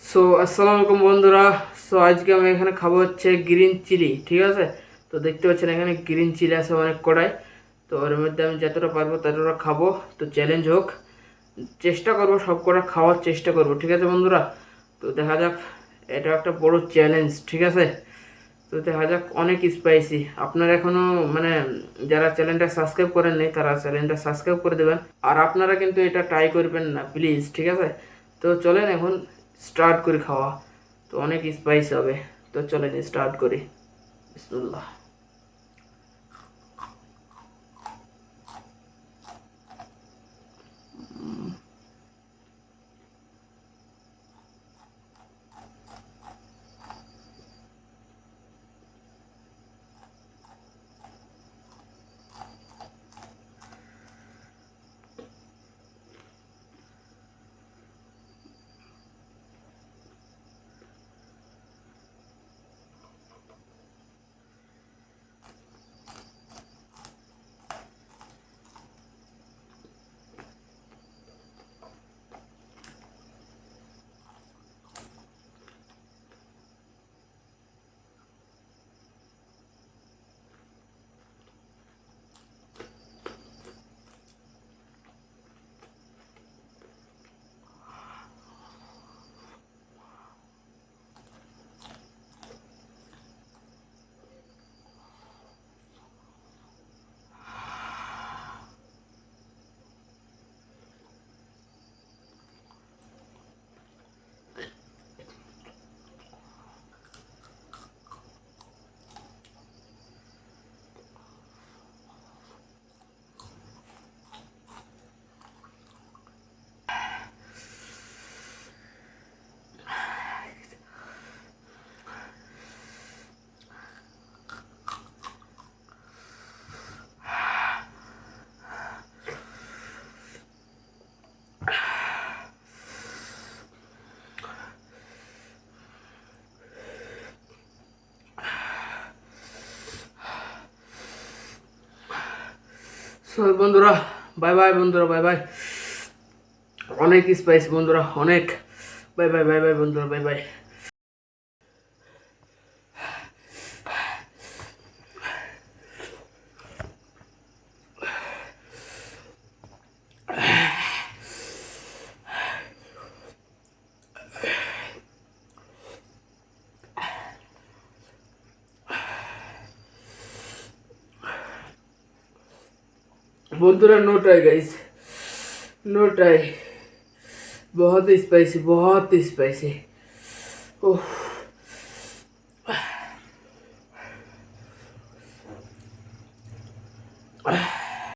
So আসসালামু আলাইকুম বন্ধুরা। সো আজকে আমি এখানে খাবো হচ্ছে গ্রিন চিলি, ঠিক আছে। তো দেখতে পাচ্ছেন এখানে গ্রিন চিলি আছে অনেক কড়াই। তো ওর মধ্যে আমি যতটা পারবো ততটা খাবো। তো চ্যালেঞ্জ হোক, চেষ্টা করবো সব কটা খাওয়ার চেষ্টা করবো, ঠিক আছে বন্ধুরা। তো দেখা যাক, এটা একটা বড় চ্যালেঞ্জ, ঠিক আছে। তো দেখা যাক, অনেক স্পাইসি। আপনারা এখনো মানে যারা চ্যানেলটা সাবস্ক্রাইব করেন নাই তারা চ্যানেলটা সাবস্ক্রাইব করে দেবেন। আর আপনারা কিন্তু এটা ট্রাই করবেন না প্লিজ, ঠিক আছে। তো চলেন এখন স্টার্ট করি খাওয়া। তো অনেক স্পাইস হবে, তো চলেন স্টার্ট করি। বিসমিল্লাহ। সো বন্ধুরা, বাই বাই বন্ধুরা, বাই বাই। অনেক স্পাইস বন্ধুরা, অনেক। বাই বাই, বাই বাই বন্ধুরা, বাই বাই। बंधुरा know try guys, know try. बहुत स्पाइसी, बहुत स्पाइसी। ओह,